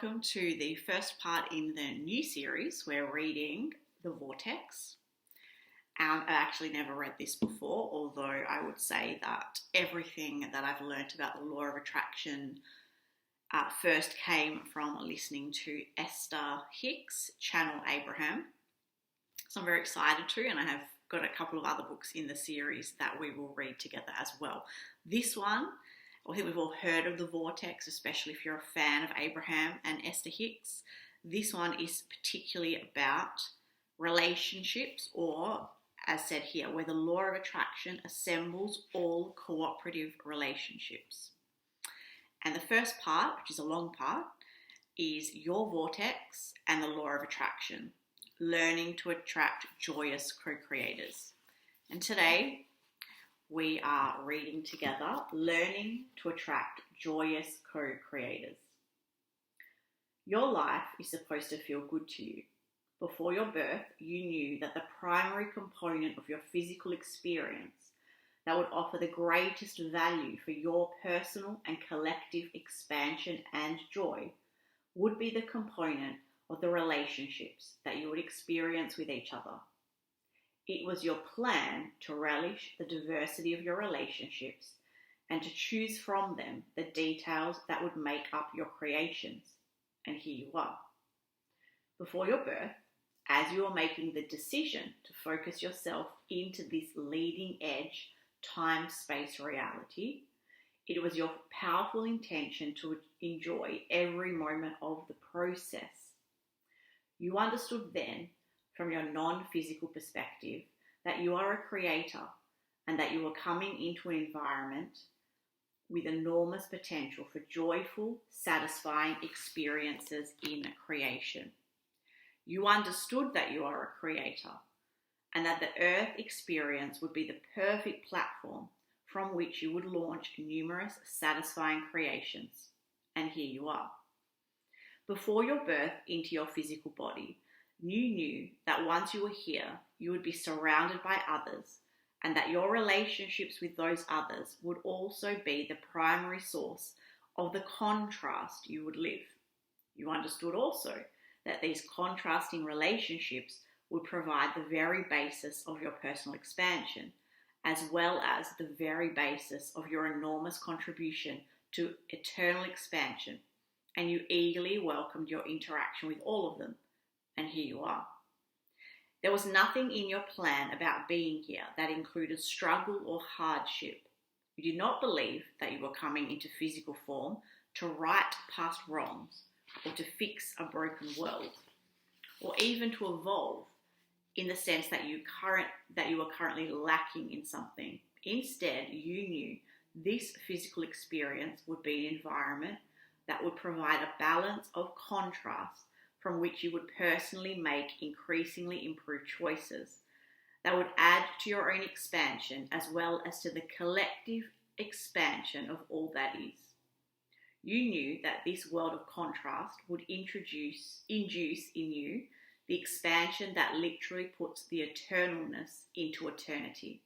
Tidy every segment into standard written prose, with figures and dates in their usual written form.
welcome to the first part in the new series. We're reading The Vortex. I actually never read this before, although I would say that everything that I've learned about the law of attraction first came from listening to Esther Hicks, Channel Abraham. So I'm very excited to, and I have got a couple of other books in the series that we will read together as well. This one, I think we've all heard of the Vortex, especially if you're a fan of Abraham and Esther Hicks. This one is particularly about relationships, or as said here, where the law of attraction assembles all cooperative relationships. And the first part, which is a long part, is your vortex and the law of attraction, learning to attract joyous co-creators. And today, we are reading together, Learning to Attract Joyous Co-Creators. Your life is supposed to feel good to you. Before your birth, you knew that the primary component of your physical experience that would offer the greatest value for your personal and collective expansion and joy would be the component of the relationships that you would experience with each other. It was your plan to relish the diversity of your relationships and to choose from them the details that would make up your creations. And here you are. Before your birth, as you are making the decision to focus yourself into this leading edge time-space reality, it was your powerful intention to enjoy every moment of the process. You understood then, from your non-physical perspective, that you are a creator and that you are coming into an environment with enormous potential for joyful, satisfying experiences in creation. You understood that you are a creator and that the earth experience would be the perfect platform from which you would launch numerous satisfying creations. And here you are. Before your birth into your physical body, you knew that once you were here, you would be surrounded by others, and that your relationships with those others would also be the primary source of the contrast you would live. You understood also that these contrasting relationships would provide the very basis of your personal expansion, as well as the very basis of your enormous contribution to eternal expansion, and you eagerly welcomed your interaction with all of them. And here you are. There was nothing in your plan about being here that included struggle or hardship. You did not believe that you were coming into physical form to right past wrongs, or to fix a broken world, or even to evolve in the sense that you were currently lacking in something. Instead, you knew this physical experience would be an environment that would provide a balance of contrast from which you would personally make increasingly improved choices that would add to your own expansion as well as to the collective expansion of all that is. You knew that this world of contrast would induce in you the expansion that literally puts the eternalness into eternity.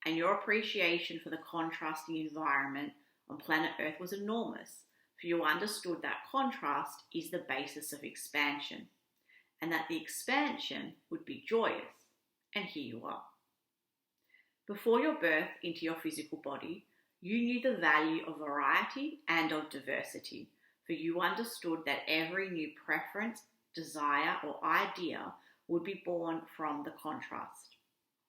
And your appreciation for the contrasting environment on planet Earth was enormous, for you understood that contrast is the basis of expansion, and that the expansion would be joyous. And here you are. Before your birth into your physical body, you knew the value of variety and of diversity, for you understood that every new preference, desire, or idea would be born from the contrast.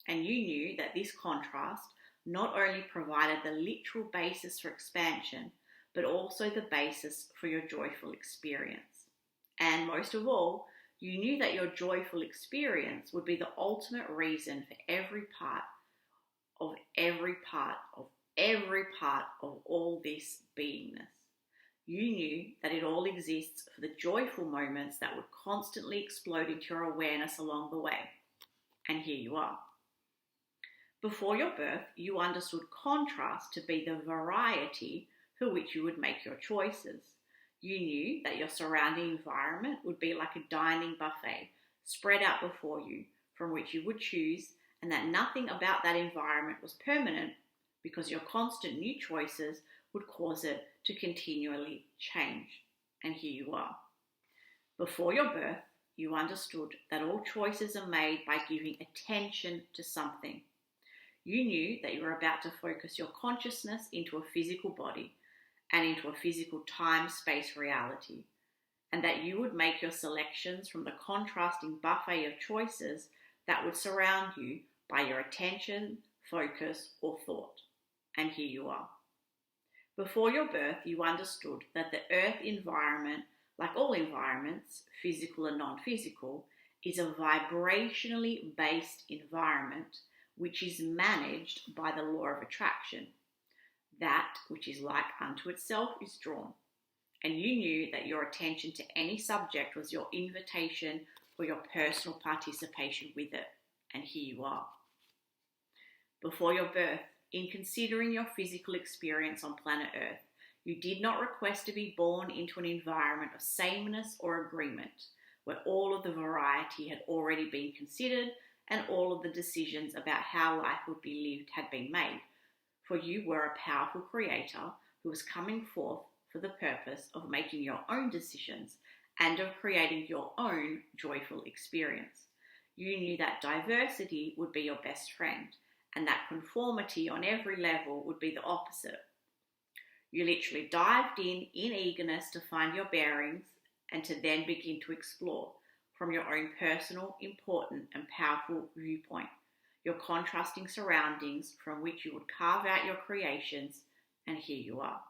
And you knew that this contrast not only provided the literal basis for expansion, but also the basis for your joyful experience. And most of all, you knew that your joyful experience would be the ultimate reason for every part of all this beingness. You knew that it all exists for the joyful moments that would constantly explode into your awareness along the way. And here you are. Before your birth, you understood contrast to be the variety for which you would make your choices. You knew that your surrounding environment would be like a dining buffet spread out before you from which you would choose, and that nothing about that environment was permanent because your constant new choices would cause it to continually change. And here you are. Before your birth, you understood that all choices are made by giving attention to something. You knew that you were about to focus your consciousness into a physical body and into a physical time-space reality, and that you would make your selections from the contrasting buffet of choices that would surround you by your attention, focus, or thought. And here you are. Before your birth, you understood that the earth environment, like all environments, physical and non-physical, is a vibrationally based environment which is managed by the law of attraction. That which is like unto itself is drawn. And you knew that your attention to any subject was your invitation for your personal participation with it. And here you are. Before your birth, in considering your physical experience on planet Earth, you did not request to be born into an environment of sameness or agreement, where all of the variety had already been considered and all of the decisions about how life would be lived had been made. For you were a powerful creator who was coming forth for the purpose of making your own decisions and of creating your own joyful experience. You knew that diversity would be your best friend and that conformity on every level would be the opposite. You literally dived in eagerness to find your bearings and to then begin to explore from your own personal, important and powerful viewpoint, your contrasting surroundings from which you would carve out your creations, and here you are.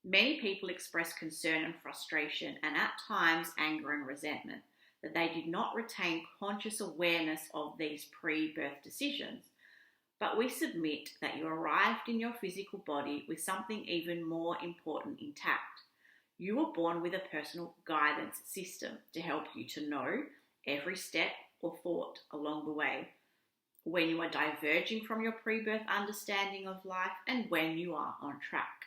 Many people express concern and frustration and at times anger and resentment that they did not retain conscious awareness of these pre-birth decisions. But we submit that you arrived in your physical body with something even more important intact. You were born with a personal guidance system to help you to know every step or thought along the way, when you are diverging from your pre-birth understanding of life and when you are on track.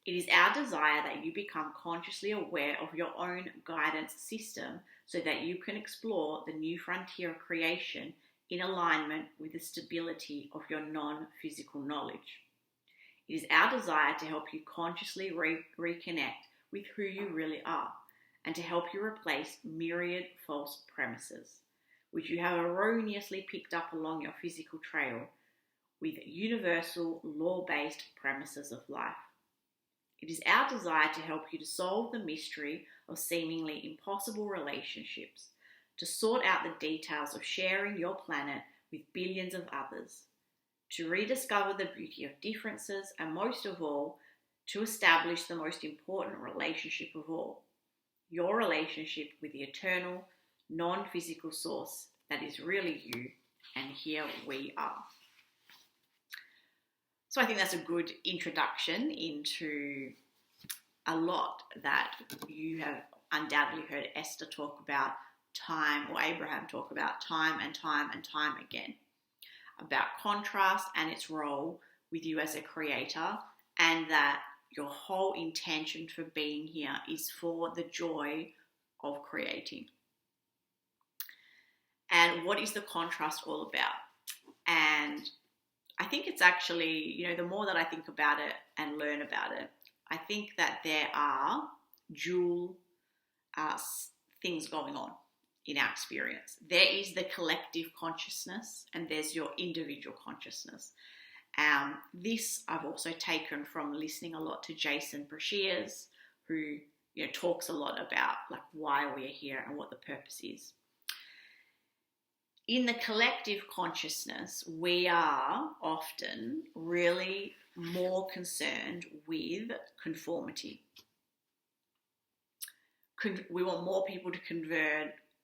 It is our desire that you become consciously aware of your own guidance system so that you can explore the new frontier of creation in alignment with the stability of your non-physical knowledge. It is our desire to help you consciously reconnect with who you really are and to help you replace myriad false premises, which you have erroneously picked up along your physical trail, with universal law-based premises of life. It is our desire to help you to solve the mystery of seemingly impossible relationships, to sort out the details of sharing your planet with billions of others, to rediscover the beauty of differences, and most of all, to establish the most important relationship of all, your relationship with the eternal, non-physical source that is really you, and here we are. So I think that's a good introduction into a lot that you have undoubtedly heard Esther talk about time, or Abraham talk about time and time and time again, about contrast and its role with you as a creator, and that your whole intention for being here is for the joy of creating. And what is the contrast all about? And I think it's actually, the more that I think about it and learn about it, I think that there are dual things going on in our experience. There is the collective consciousness and there's your individual consciousness. This I've also taken from listening a lot to Jason Brashears, who talks a lot about like why we are here and what the purpose is. In the collective consciousness, we are often really more concerned with conformity. We want more people to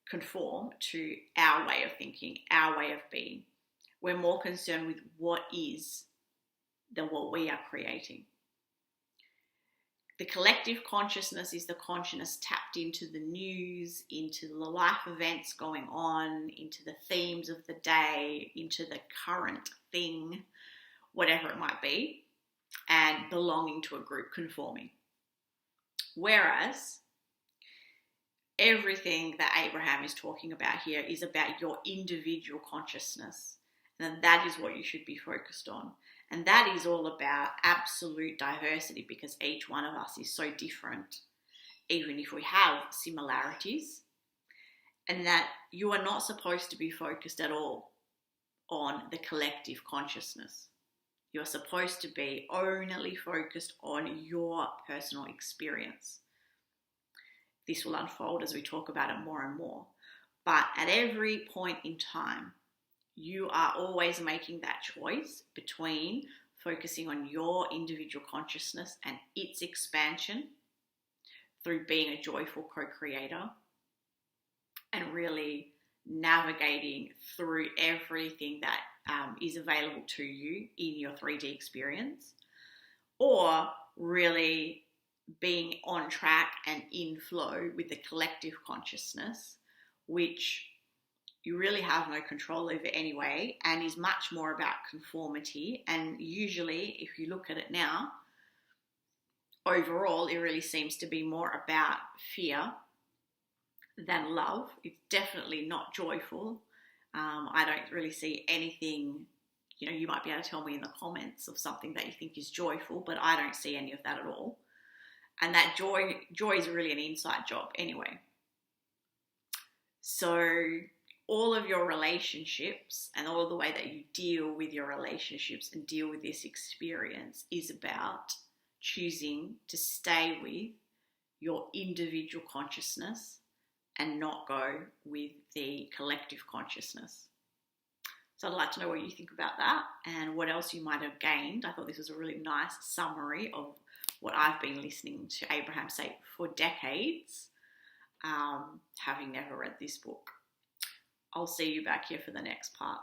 conform to our way of thinking, our way of being. We're more concerned with what is than what we are creating. The collective consciousness is the consciousness tapped into the news, into the life events going on, into the themes of the day, into the current thing, whatever it might be, and belonging to a group, conforming. Whereas everything that Abraham is talking about here is about your individual consciousness, and that is what you should be focused on. And that is all about absolute diversity, because each one of us is so different. even if we have similarities, and that you are not supposed to be focused at all on the collective consciousness. You're supposed to be only focused on your personal experience. This will unfold as we talk about it more and more. But at every point in time, you are always making that choice between focusing on your individual consciousness and its expansion through being a joyful co-creator and really navigating through everything that is available to you in your 3D experience, or really being on track and in flow with the collective consciousness, which you really have no control over anyway, and is much more about conformity. And usually, if you look at it now, overall, it really seems to be more about fear than love. It's definitely not joyful. I don't really see anything, you might be able to tell me in the comments of something that you think is joyful, but I don't see any of that at all. And that joy is really an inside job anyway. So all of your relationships and all of the way that you deal with your relationships and deal with this experience is about choosing to stay with your individual consciousness and not go with the collective consciousness. So I'd like to know what you think about that and what else you might have gained. I thought this was a really nice summary of what I've been listening to Abraham say for decades, having never read this book. I'll see you back here for the next part.